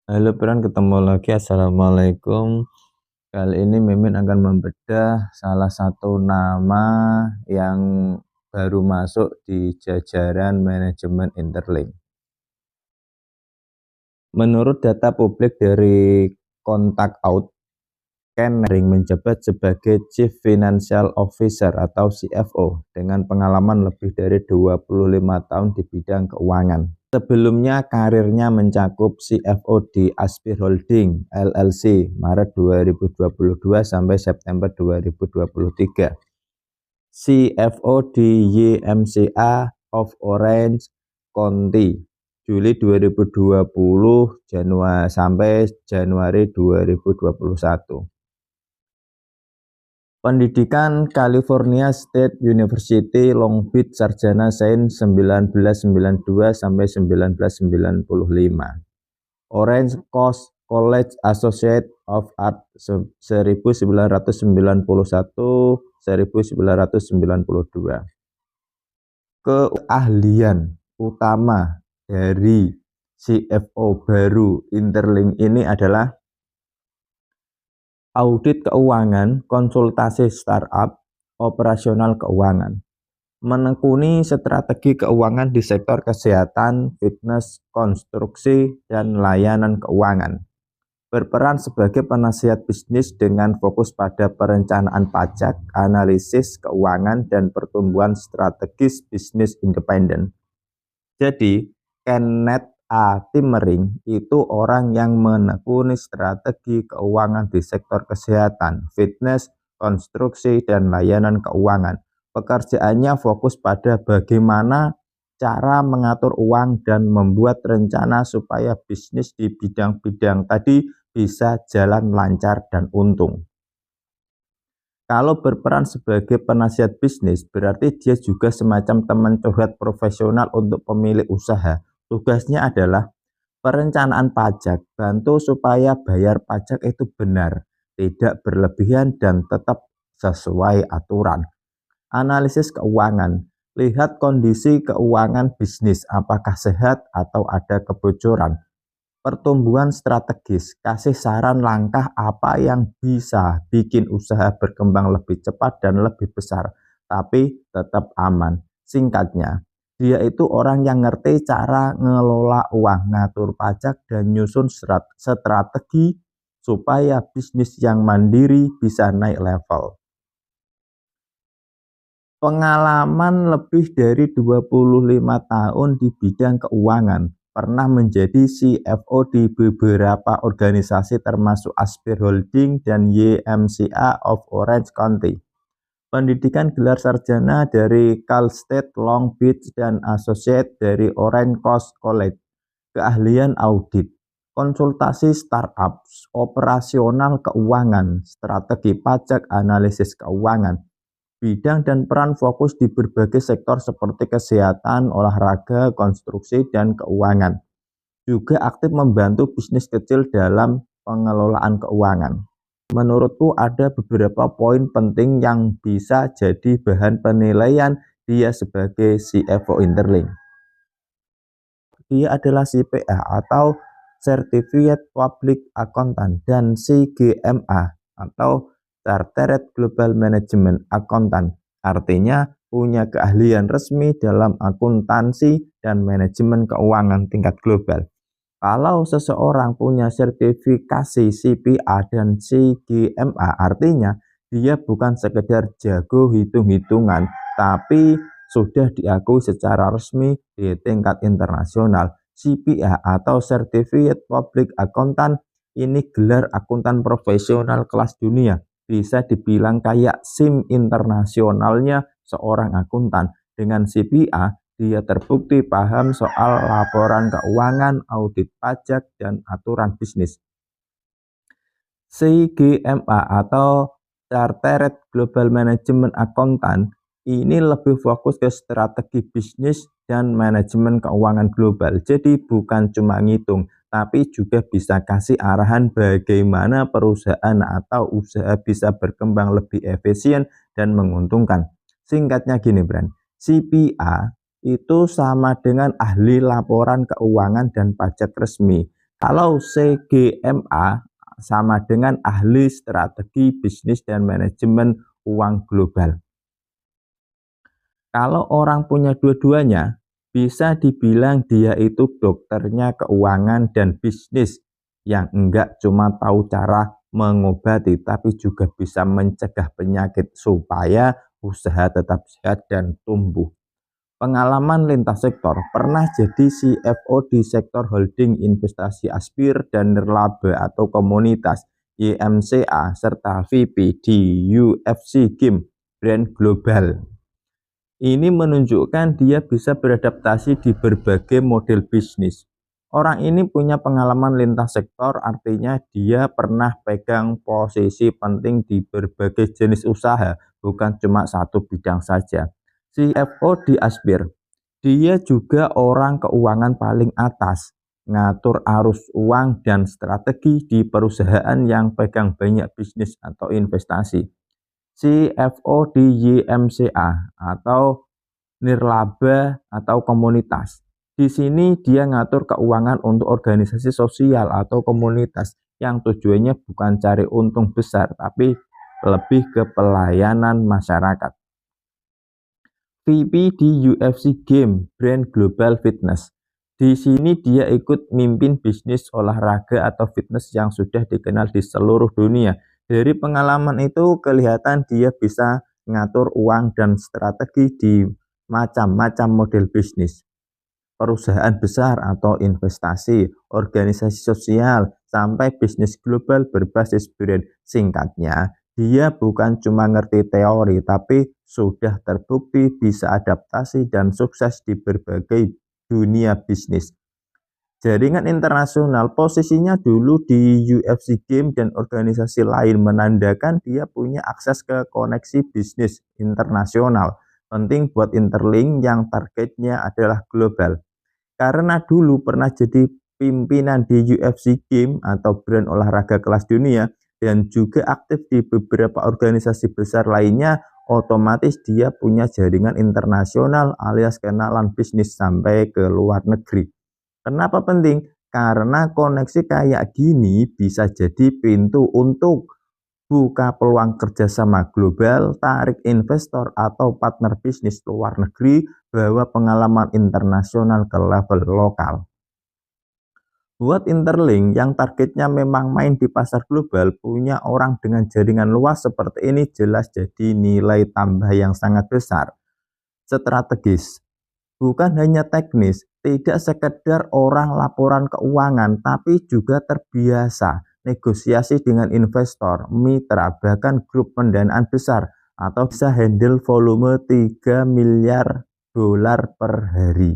Halo Pran, ketemu lagi. Assalamualaikum. Kali ini Mimin akan membedah salah satu nama yang baru masuk di jajaran manajemen Interlink. Menurut data publik dari Contact Out, Ken Nering menjabat sebagai Chief Financial Officer atau CFO dengan pengalaman lebih dari 25 tahun di bidang keuangan. Sebelumnya karirnya mencakup CFO di Aspir Holding LLC Maret 2022 sampai September 2023. CFO di YMCA of Orange County Juli 2020 sampai Januari 2021. Pendidikan California State University Long Beach Sarjana Sains 1992 sampai 1995. Orange Coast College Associate of Art 1991-1992. Keahlian utama dari CFO baru Interlink ini adalah audit keuangan, konsultasi startup, operasional keuangan. Menekuni strategi keuangan di sektor kesehatan, fitness, konstruksi, dan layanan keuangan. Berperan sebagai penasihat bisnis dengan fokus pada perencanaan pajak, analisis keuangan, dan pertumbuhan strategis bisnis independen. Jadi, Kenneth A. Timmering itu orang yang menekuni strategi keuangan di sektor kesehatan, fitness, konstruksi, dan layanan keuangan. Pekerjaannya fokus pada bagaimana cara mengatur uang dan membuat rencana supaya bisnis di bidang-bidang tadi bisa jalan lancar dan untung. Kalau berperan sebagai penasihat bisnis, berarti dia juga semacam teman curhat profesional untuk pemilik usaha. Tugasnya adalah perencanaan pajak, bantu supaya bayar pajak itu benar, tidak berlebihan dan tetap sesuai aturan. Analisis keuangan, lihat kondisi keuangan bisnis, apakah sehat atau ada kebocoran. Pertumbuhan strategis, kasih saran langkah apa yang bisa bikin usaha berkembang lebih cepat dan lebih besar, tapi tetap aman. Singkatnya, dia itu orang yang ngerti cara ngelola uang, ngatur pajak, dan nyusun strategi supaya bisnis yang mandiri bisa naik level. Pengalaman lebih dari 25 tahun di bidang keuangan, pernah menjadi CFO di beberapa organisasi termasuk Aspir Holding dan YMCA of Orange County. Pendidikan gelar sarjana dari Cal State Long Beach dan Associate dari Orange Coast College. Keahlian audit, konsultasi startup, operasional keuangan, strategi pajak, analisis keuangan. Bidang dan peran fokus di berbagai sektor seperti kesehatan, olahraga, konstruksi, dan keuangan. Juga aktif membantu bisnis kecil dalam pengelolaan keuangan. Menurutku ada beberapa poin penting yang bisa jadi bahan penilaian dia sebagai CFO Interlink. Dia adalah CPA atau Certified Public Accountant dan CGMA atau Chartered Global Management Accountant, artinya punya keahlian resmi dalam akuntansi dan manajemen keuangan tingkat global. Kalau seseorang punya sertifikasi CPA dan CGMA, artinya dia bukan sekedar jago hitung-hitungan, tapi sudah diakui secara resmi di tingkat internasional. CPA atau Certified Public Accountant ini gelar akuntan profesional kelas dunia. Bisa dibilang kayak SIM internasionalnya seorang akuntan. Dengan CPA, dia terbukti paham soal laporan keuangan, audit pajak, dan aturan bisnis. CGMA atau Chartered Global Management Accountant ini lebih fokus ke strategi bisnis dan manajemen keuangan global. Jadi bukan cuma ngitung, tapi juga bisa kasih arahan bagaimana perusahaan atau usaha bisa berkembang lebih efisien dan menguntungkan. Singkatnya gini, Bran. CPA itu sama dengan ahli laporan keuangan dan pajak resmi. Kalau CGMA sama dengan ahli strategi bisnis dan manajemen uang global. Kalau orang punya dua-duanya, bisa dibilang dia itu dokternya keuangan dan bisnis yang enggak cuma tahu cara mengobati, tapi juga bisa mencegah penyakit supaya usaha tetap sehat dan tumbuh. Pengalaman lintas sektor, pernah jadi CFO di sektor holding investasi Aspir dan Nirlaba atau komunitas YMCA serta VP di UFC Game brand global. Ini menunjukkan dia bisa beradaptasi di berbagai model bisnis. Orang ini punya pengalaman lintas sektor, artinya dia pernah pegang posisi penting di berbagai jenis usaha, bukan cuma satu bidang saja. CFO di Aspir, dia juga orang keuangan paling atas, ngatur arus uang dan strategi di perusahaan yang pegang banyak bisnis atau investasi. CFO di YMCA atau nirlaba atau komunitas. Di sini dia ngatur keuangan untuk organisasi sosial atau komunitas yang tujuannya bukan cari untung besar, tapi lebih ke pelayanan masyarakat. VP di UFC Game brand Global Fitness. Di sini dia ikut mimpin bisnis olahraga atau fitness yang sudah dikenal di seluruh dunia. Dari pengalaman itu kelihatan dia bisa ngatur uang dan strategi di macam-macam model bisnis. Perusahaan besar atau investasi, organisasi sosial, sampai bisnis global berbasis brand. Singkatnya, dia bukan cuma ngerti teori, tapi sudah terbukti bisa adaptasi dan sukses di berbagai dunia bisnis. Jaringan internasional, posisinya dulu di UFC Game dan organisasi lain, menandakan dia punya akses ke koneksi bisnis internasional. Penting buat Interlink yang targetnya adalah global. Karena dulu pernah jadi pimpinan di UFC Game atau brand olahraga kelas dunia dan juga aktif di beberapa organisasi besar lainnya, otomatis dia punya jaringan internasional alias kenalan bisnis sampai ke luar negeri. Kenapa penting? Karena koneksi kayak gini bisa jadi pintu untuk buka peluang kerjasama global, tarik investor atau partner bisnis luar negeri, bawa pengalaman internasional ke level lokal. Buat Interlink yang targetnya memang main di pasar global, punya orang dengan jaringan luas seperti ini jelas jadi nilai tambah yang sangat besar. Strategis, bukan hanya teknis, tidak sekedar orang laporan keuangan, tapi juga terbiasa negosiasi dengan investor, mitra, bahkan grup pendanaan besar, atau bisa handle volume 3 miliar dolar per hari.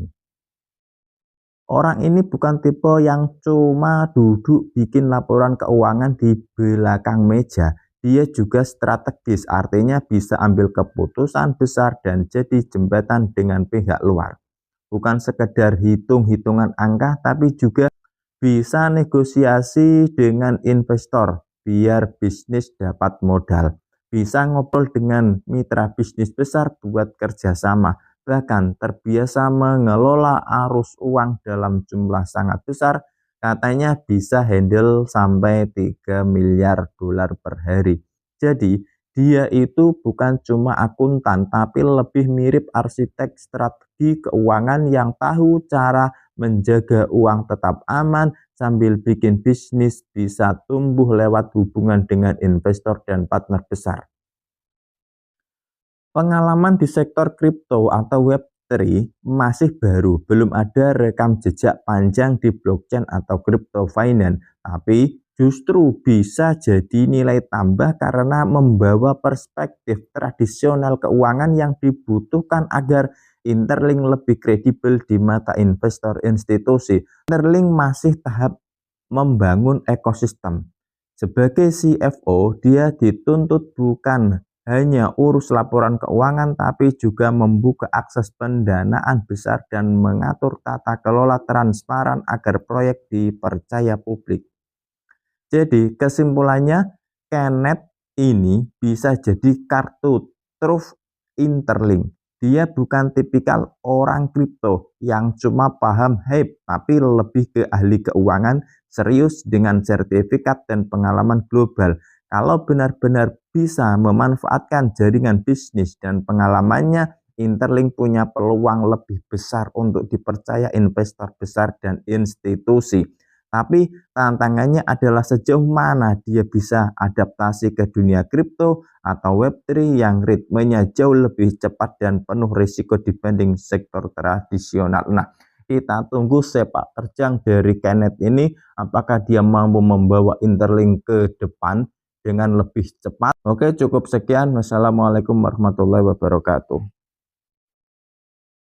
Orang ini bukan tipe yang cuma duduk bikin laporan keuangan di belakang meja. Dia juga strategis, artinya bisa ambil keputusan besar dan jadi jembatan dengan pihak luar. Bukan sekedar hitung-hitungan angka, tapi juga bisa negosiasi dengan investor biar bisnis dapat modal. Bisa ngobrol dengan mitra bisnis besar buat kerjasama. Bahkan terbiasa mengelola arus uang dalam jumlah sangat besar. Katanya bisa handle sampai 3 miliar dolar per hari. Jadi dia itu bukan cuma akuntan, tapi lebih mirip arsitek strategi keuangan yang tahu cara menjaga uang tetap aman sambil bikin bisnis bisa tumbuh lewat hubungan dengan investor dan partner besar. Pengalaman di sektor kripto atau Web3 masih baru, belum ada rekam jejak panjang di blockchain atau crypto finance, tapi justru bisa jadi nilai tambah karena membawa perspektif tradisional keuangan yang dibutuhkan agar Interlink lebih kredibel di mata investor institusi. Interlink masih tahap membangun ekosistem. Sebagai CFO, dia dituntut bukan hanya urus laporan keuangan, tapi juga membuka akses pendanaan besar dan mengatur tata kelola transparan agar proyek dipercaya publik. Jadi kesimpulannya, Kenneth ini bisa jadi kartu truf Interlink. Dia bukan tipikal orang kripto yang cuma paham hype, tapi lebih ke ahli keuangan serius dengan sertifikat dan pengalaman global. Kalau benar-benar bisa memanfaatkan jaringan bisnis dan pengalamannya, Interlink punya peluang lebih besar untuk dipercaya investor besar dan institusi. Tapi tantangannya adalah sejauh mana dia bisa adaptasi ke dunia kripto atau Web3 yang ritmenya jauh lebih cepat dan penuh risiko dibanding sektor tradisional. Nah, kita tunggu sepak terjang dari Kenneth ini, apakah dia mampu membawa Interlink ke depan dengan lebih cepat. Oke, cukup sekian. Wassalamualaikum warahmatullahi wabarakatuh.